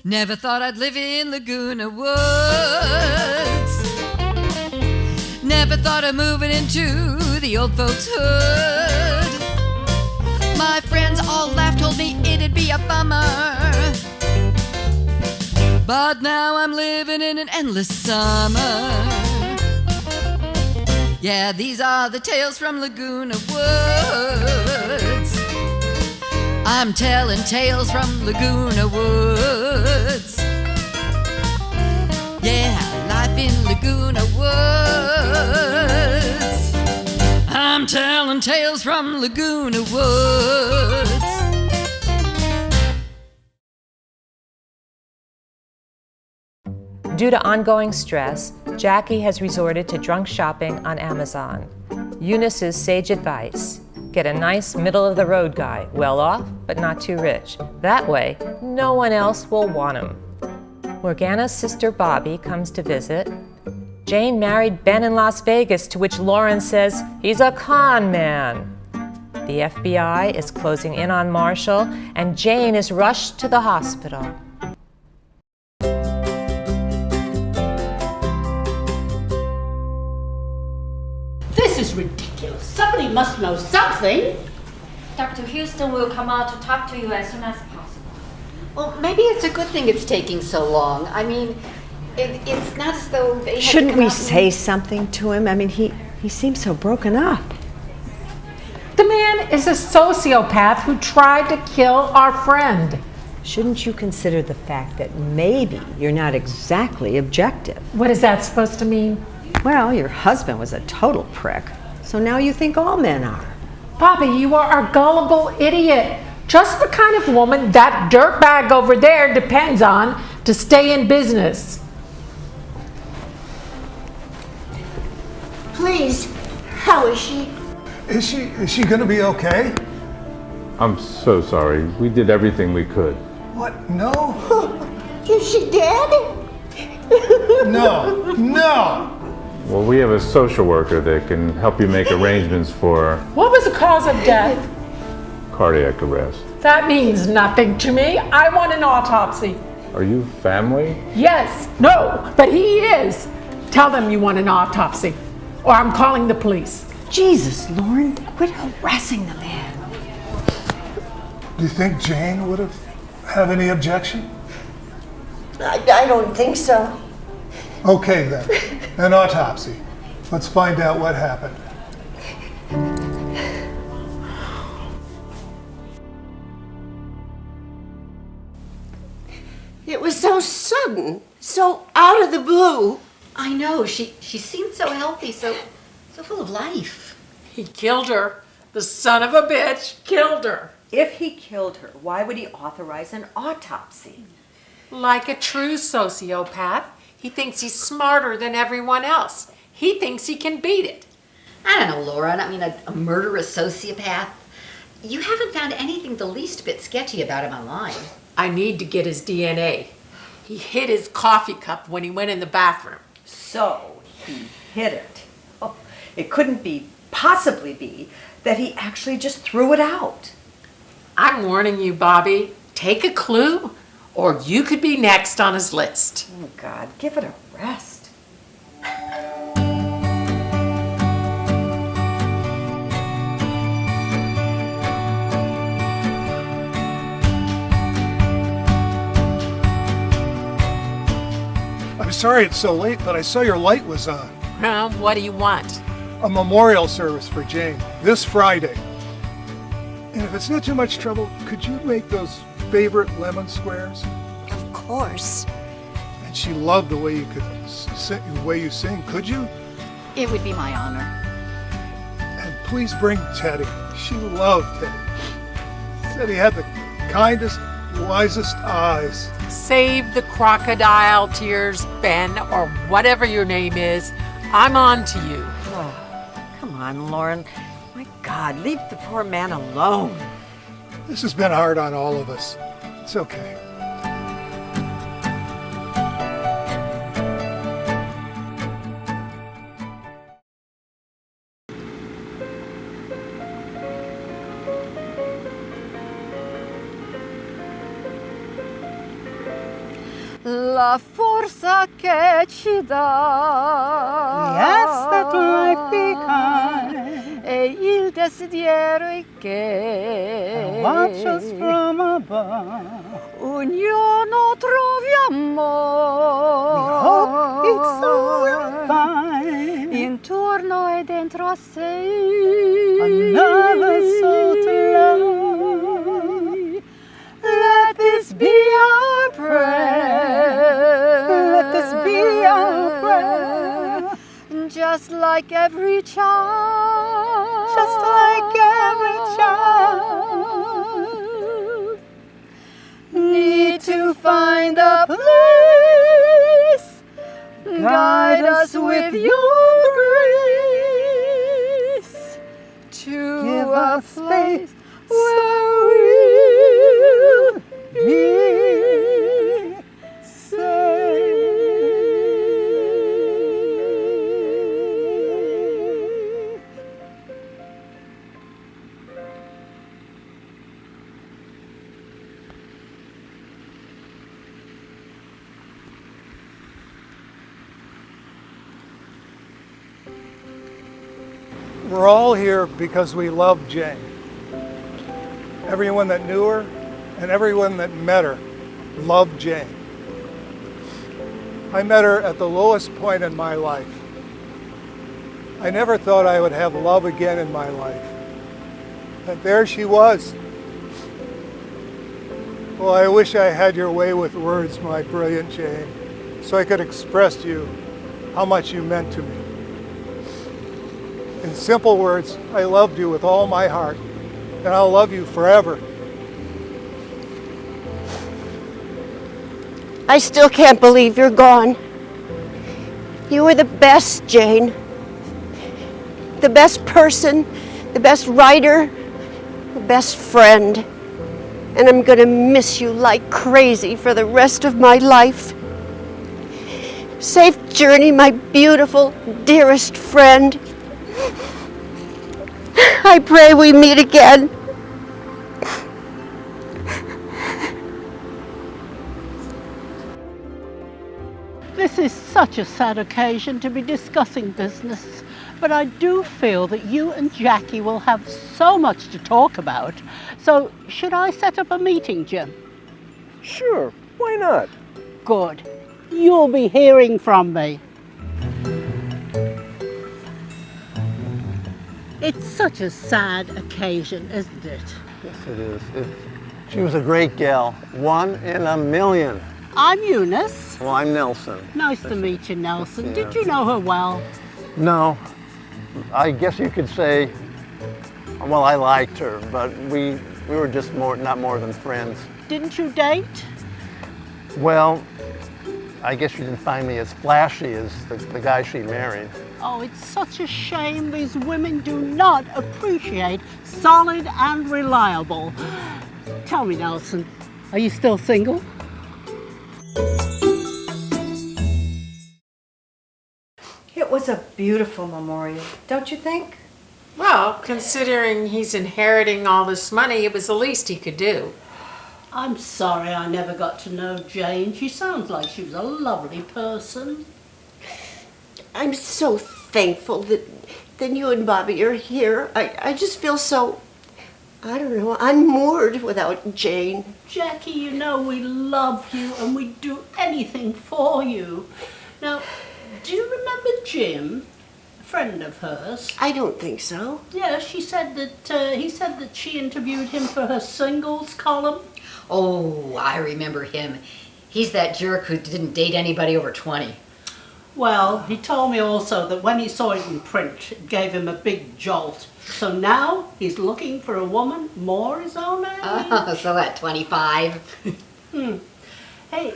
Never thought I'd live in Laguna Woods. Never thought of moving into the old folks' hood. My friends all laughed, told me it'd be a bummer. But now I'm living in an endless summer. Yeah, these are the tales from Laguna Woods. I'm telling tales from Laguna Woods. Yeah, life in Laguna Woods. I'm telling tales from Laguna Woods. Due to ongoing stress, Jackie has resorted to drunk shopping on Amazon. Eunice's sage advice: get a nice middle-of-the-road guy, well off, but not too rich. That way, no one else will want him. Morgana's sister Bobby comes to visit. Jane married Ben in Las Vegas, to which Lauren says he's a con man. The FBI is closing in on Marshall, and Jane is rushed to the hospital. This is ridiculous. Somebody must know something. Dr. Houston will come out to talk to you as soon as possible. Well, maybe it's a good thing it's taking so long. I mean, it's not as though they had Shouldn't to come we out say something to him? I mean, he seems so broken up. The man is a sociopath who tried to kill our friend. Shouldn't you consider the fact that maybe you're not exactly objective? What is that supposed to mean? Well, your husband was a total prick, so now you think all men are. Bobby, you are a gullible idiot. Just the kind of woman that dirtbag over there depends on to stay in business. Please, how is she? Is she gonna be okay? I'm so sorry. We did everything we could. What? No? Is she dead? No! Well, we have a social worker that can help you make arrangements for What was the cause of death? cardiac arrest. That means nothing to me. I want an autopsy. Are you family? Yes, no, but he is. Tell them you want an autopsy, or I'm calling the police. Jesus, Lauren, quit harassing the man. Do you think Jane would have any objection? I don't think so. Okay then, an autopsy. Let's find out what happened. It was so sudden, so out of the blue. I know, she seemed so healthy, so full of life. He killed her. The son of a bitch killed her. If he killed her, why would he authorize an autopsy? Like a true sociopath, he thinks he's smarter than everyone else. He thinks he can beat it. I don't know, Laura. I mean, a murderous sociopath. You haven't found anything the least bit sketchy about him online. I need to get his DNA. He hid his coffee cup when he went in the bathroom. So he hid it. Oh, it couldn't possibly be that he actually just threw it out. I'm warning you, Bobby. Take a clue, or you could be next on his list. Oh, God, give it a rest. I'm sorry it's so late, but I saw your light was on. Well, what do you want? A memorial service for Jane this Friday. And if it's not too much trouble, could you make those favorite lemon squares? Of course. And she loved the way you could sing, the way you sing. Could you? It would be my honor. And please bring Teddy. She loved Teddy. Said he had the kindest, wisest eyes. Save the crocodile tears, Ben, or whatever your name is. I'm on to you. Oh, come on, Lauren. My God, leave the poor man alone. This has been hard on all of us. It's okay. la forza che ci dà. Yes, that life be kind. E il desiderio che Watch us from above. ognuno trovi amore. Hope it's so we'll find Intorno e dentro a sé. another soul to love. Let this be our prayer. Let this be our prayer. Just like every child. Just like every child. Need to find a place. Guide us with your grace to Give a us place space where we'll be safe. We're all here because we love Jane. Everyone that knew her and everyone that met her loved Jane. I met her at the lowest point in my life. I never thought I would have love again in my life. And there she was. Well, I wish I had your way with words, my brilliant Jane, so I could express to you how much you meant to me. In simple words, I loved you with all my heart, and I'll love you forever. I still can't believe you're gone. You were the best, Jane. The best person, the best writer, the best friend. And I'm gonna miss you like crazy for the rest of my life. Safe journey, my beautiful, dearest friend. I pray we meet again. This is such a sad occasion to be discussing business, but I do feel that you and Jackie will have so much to talk about. So, should I set up a meeting, Jim? Sure, why not? Good. You'll be hearing from me. It's such a sad occasion, isn't it? Yes, it is. She was a great gal, one in a million. I'm Eunice. Well, I'm Nelson. Nice to meet you, Nelson. Yeah. Did you know her well? No, I guess you could say, well, I liked her, but we were just not more than friends. Didn't you date? Well, I guess you didn't find me as flashy as the guy she married. Oh, it's such a shame these women do not appreciate solid and reliable. Tell me, Nelson, are you still single? It was a beautiful memorial, don't you think? Well, considering he's inheriting all this money, it was the least he could do. I'm sorry I never got to know Jane. She sounds like she was a lovely person. I'm so thankful that you and Bobby are here. I just feel so, I don't know, unmoored without Jane. Jackie, you know we love you and we'd do anything for you. Now, do you remember Jim, a friend of hers? I don't think so. Yeah, she said that he said that she interviewed him for her singles column. Oh, I remember him. He's that jerk who didn't date anybody over 20. Well, he told me also that when he saw it in print, it gave him a big jolt. So now he's looking for a woman more his own age. Oh, so at 25? Hey,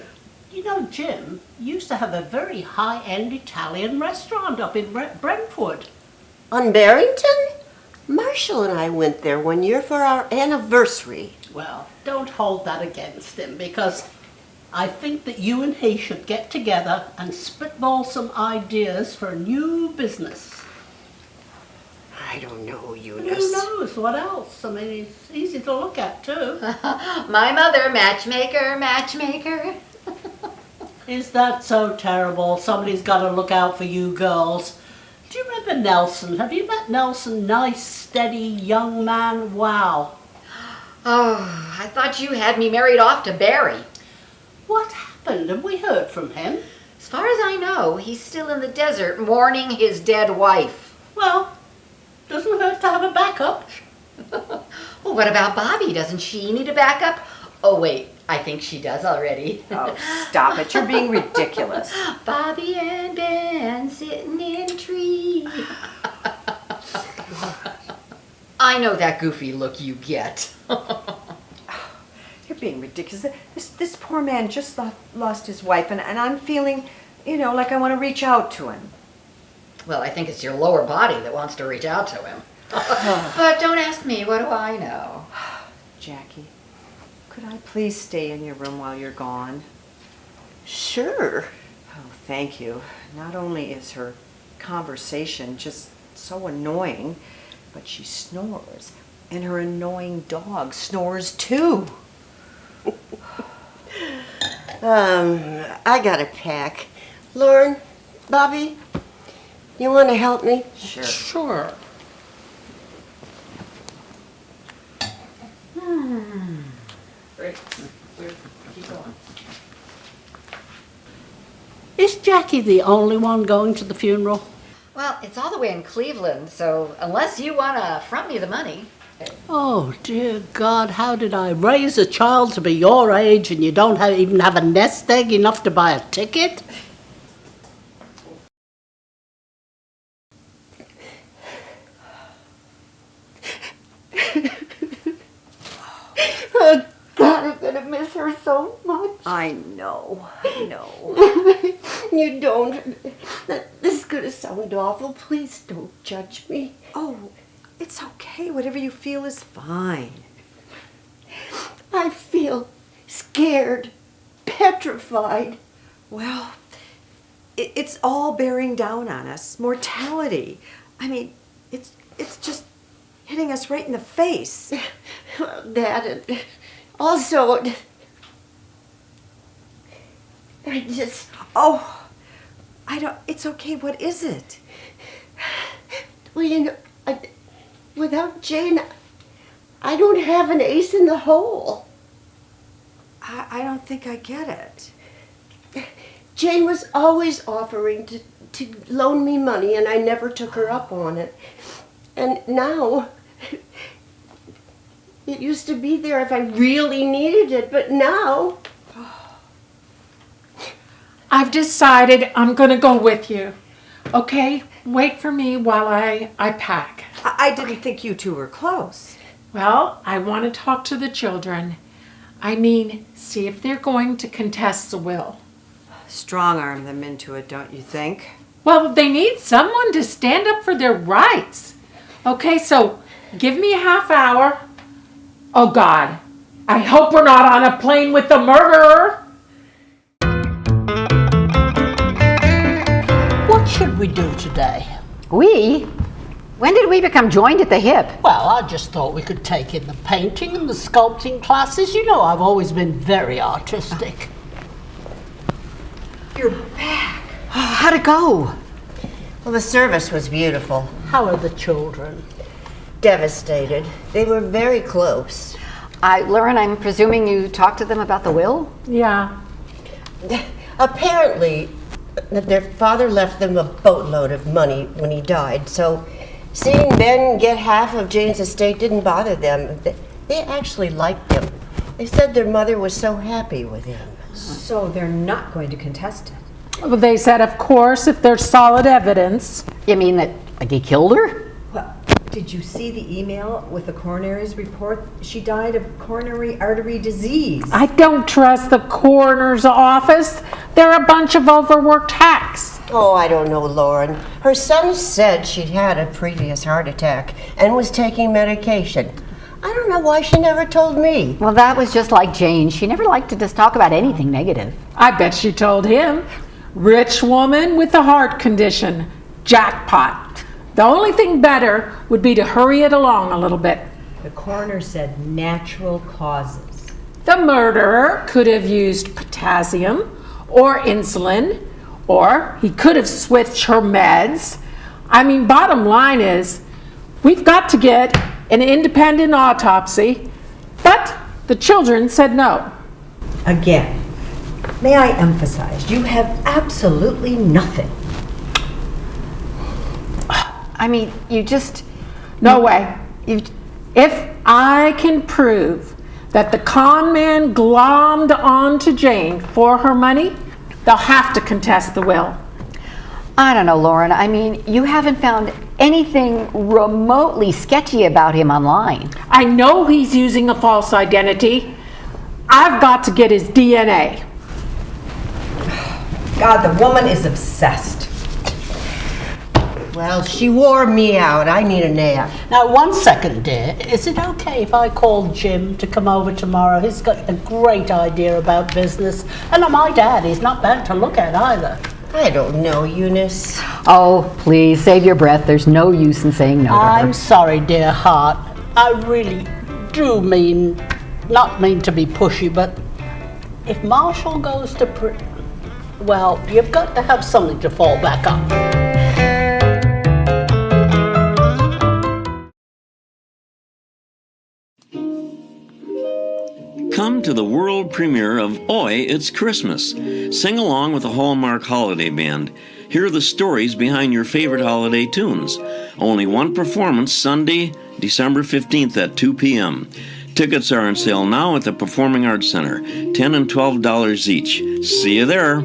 you know, Jim used to have a very high-end Italian restaurant up in Brentwood. On Barrington? Marshall and I went there one year for our anniversary. Well, don't hold that against him, because I think that you and he should get together and spitball some ideas for a new business. I don't know, Who Eunice. knows what else? I mean, it's easy to look at, too. My mother, matchmaker, matchmaker. Is that so terrible? Somebody's got to look out for you girls. Do you remember Nelson? Have you met Nelson? Nice, steady, young man. Wow. Oh, I thought you had me married off to Barry. What happened? Have we heard from him? As far as I know, he's still in the desert mourning his dead wife. Well, doesn't hurt to have a backup. Well, what about Bobby? Doesn't she need a backup? Oh, wait, I think she does already. Oh, stop it. You're being ridiculous. Bobby and Ben sitting in a tree. I know that goofy look you get. You're being ridiculous. This poor man just lost his wife, and I'm feeling, like I want to reach out to him. Well, I think it's your lower body that wants to reach out to him. But don't ask me, what do I know? Jackie, could I please stay in your room while you're gone? Sure. Oh, thank you. Not only is her conversation just so annoying, but she snores. And her annoying dog snores too. I gotta pack. Lauren, Bobby, you want to help me? Sure. Sure. Great. Keep going. Is Jackie the only one going to the funeral? Well, it's all the way in Cleveland, so unless you want to front me the money. Oh, dear God, how did I raise a child to be your age and you don't even have a nest egg enough to buy a ticket? Oh, God, I'm gonna miss her so much. I know. You don't. This is gonna sound awful. Please don't judge me. Oh, it's okay. Whatever you feel is fine. I feel scared, petrified. Well, it's all bearing down on us. Mortality. I mean, it's just hitting us right in the face. Well, Dad, and also, I just... Oh, it's okay. What is it? Well, without Jane, I don't have an ace in the hole. I don't think I get it. Jane was always offering to loan me money, and I never took her up on it. And now, it used to be there if I really needed it, but now... I've decided I'm going to go with you. Okay? Wait for me while I pack. I didn't think you two were close. Well, I want to talk to the children. I mean, see if they're going to contest the will. Strong-arm them into it, don't you think? Well, they need someone to stand up for their rights. Okay, so give me a half hour. Oh, God. I hope we're not on a plane with the murderer. What should we do today? We? When did we become joined at the hip? Well, I just thought we could take in the painting and the sculpting classes. You know, I've always been very artistic. You're back. How'd it go? Well, the service was beautiful. How are the children? Devastated. They were very close. Lauren, I'm presuming you talked to them about the will? Yeah. Apparently, their father left them a boatload of money when he died, so seeing Ben get half of Jane's estate didn't bother them. They actually liked him. They said their mother was so happy with him. So they're not going to contest it? Well, they said, of course, if there's solid evidence. You mean that, like, he killed her? Well, did you see the email with the coroner's report? She died of coronary artery disease. I don't trust the coroner's office. They're a bunch of overworked hacks. Oh, I don't know, Lauren. Her son said she'd had a previous heart attack and was taking medication. I don't know why she never told me. Well, that was just like Jane. She never liked to just talk about anything negative. I bet she told him. Rich woman with a heart condition. Jackpot. The only thing better would be to hurry it along a little bit. The coroner said natural causes. The murderer could have used potassium or insulin, or he could have switched her meds. I mean, bottom line is, we've got to get an independent autopsy, but the children said no. Again, may I emphasize, you have absolutely nothing. I mean, you just... No way. If I can prove that the con man glommed onto Jane for her money, they'll have to contest the will. I don't know, Lauren. I mean, you haven't found anything remotely sketchy about him online. I know he's using a false identity. I've got to get his DNA. God, the woman is obsessed. Well, she wore me out. I need a nap. Now, 1 second, dear. Is it okay if I call Jim to come over tomorrow? He's got a great idea about business. And my dad, he's not bad to look at either. I don't know, Eunice. Oh, please, save your breath. There's no use in saying no to her. I'm sorry, dear heart. I really do not mean to be pushy, but if Marshall goes to well, you've got to have something to fall back on. Come to the world premiere of Oi, It's Christmas. Sing along with the Hallmark Holiday Band. Hear the stories behind your favorite holiday tunes. Only one performance Sunday, December 15th at 2 p.m. Tickets are on sale now at the Performing Arts Center, $10 and $12 each. See you there.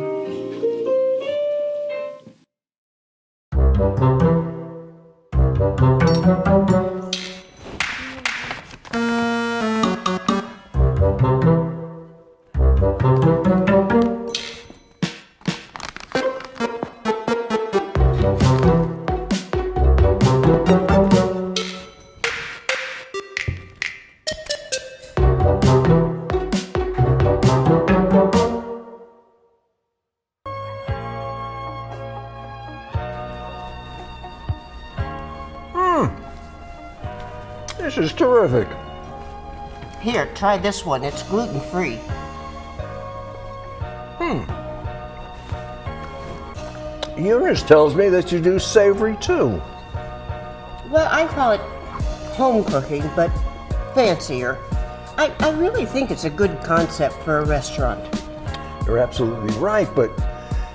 This is terrific. Here, try this one. It's gluten-free. Eunice tells me that you do savory too. Well, I call it home cooking, but fancier. I really think it's a good concept for a restaurant. You're absolutely right, but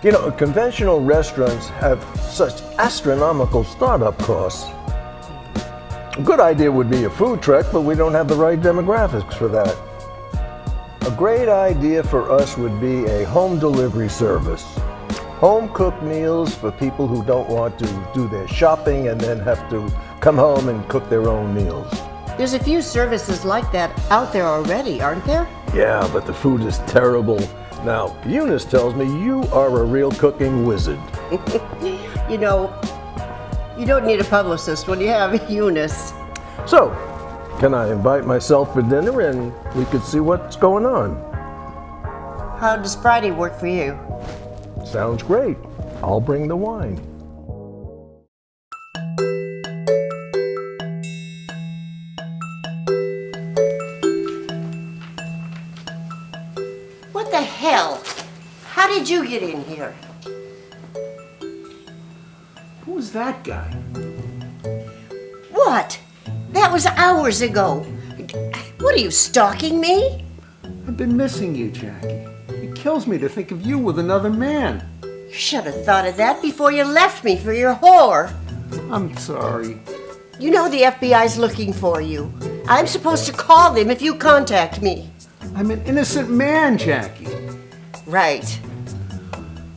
you know, conventional restaurants have such astronomical startup costs. A good idea would be a food truck, but we don't have the right demographics for that. A great idea for us would be a home delivery service. Home-cooked meals for people who don't want to do their shopping and then have to come home and cook their own meals. There's a few services like that out there already, aren't there? Yeah, but the food is terrible. Now, Eunice tells me you are a real cooking wizard. You know, you don't need a publicist when you have Eunice. So, can I invite myself for dinner and we could see what's going on? How does Friday work for you? Sounds great. I'll bring the wine. What the hell? How did you get in here? Who's that guy? What? That was hours ago. What are you, stalking me? I've been missing you, Jackie. It kills me to think of you with another man. You should have thought of that before you left me for your whore. I'm sorry. You know the FBI's looking for you. I'm supposed to call them if you contact me. I'm an innocent man, Jackie. Right.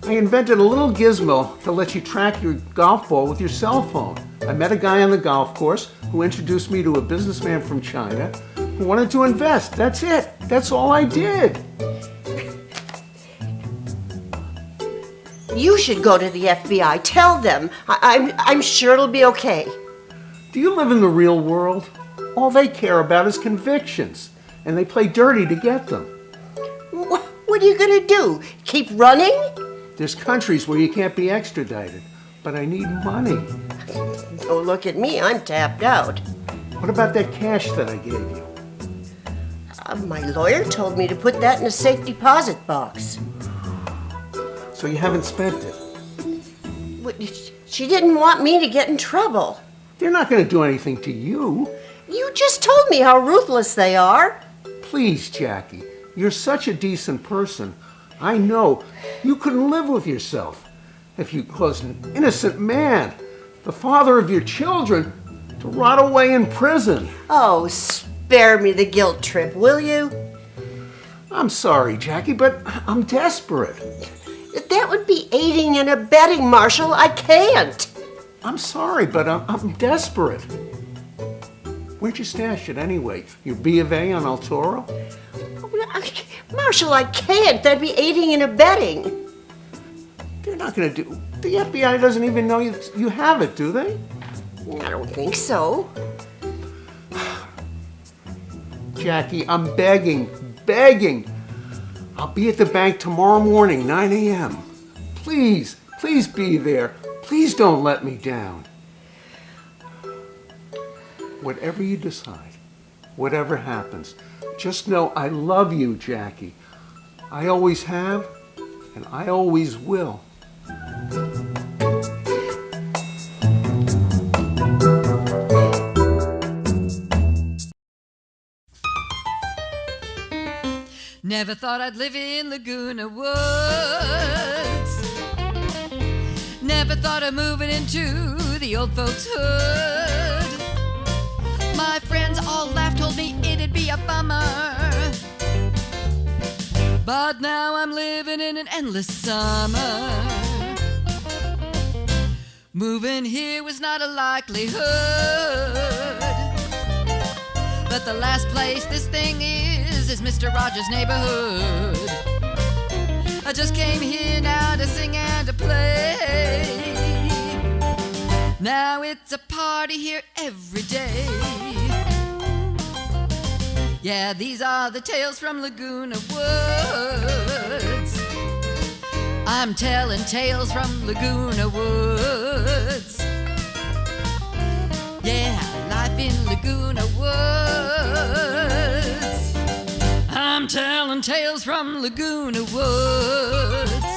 I invented a little gizmo to let you track your golf ball with your cell phone. I met a guy on the golf course who introduced me to a businessman from China who wanted to invest. That's it. That's all I did. You should go to the FBI. Tell them. I'm sure it'll be okay. Do you live in the real world? All they care about is convictions, and they play dirty to get them. What are you gonna do? Keep running? There's countries where you can't be extradited, but I need money. Don't look at me. I'm tapped out. What about that cash that I gave you? My lawyer told me to put that in a safe deposit box. so you haven't spent it. She didn't want me to get in trouble. They're not going to do anything to you. You just told me how ruthless they are. Please, Jackie, you're such a decent person. I know you couldn't live with yourself if you caused an innocent man, the father of your children, to rot away in prison. Oh, spare me the guilt trip, will you? I'm sorry, Jackie, but I'm desperate. That would be aiding and abetting, Marshall. I can't. I'm sorry, but I'm desperate. Where'd you stash it anyway? Your B of A on El Toro? Marshall, I can't. That'd be aiding and abetting. They're not going to do... The FBI doesn't even know you have it, do they? I don't think so. Jackie, I'm begging. I'll be at the bank tomorrow morning, 9 a.m. Please be there. Please don't let me down. Whatever you decide, whatever happens, just know I love you, Jackie. I always have, and I always will. Never thought I'd live in Laguna Woods. Never thought of moving into the old folks' hood. My friends all laughed, told me it'd be a bummer. But now I'm living in an endless summer. Moving here was not a likelihood. But the last place this thing is Mr. Rogers' neighborhood. I just came here now to sing and to play. Now it's a party here every day. Yeah, these are the tales from Laguna Woods. I'm telling tales from Laguna Woods. Yeah, life in Laguna Woods. I'm telling tales from Laguna Woods.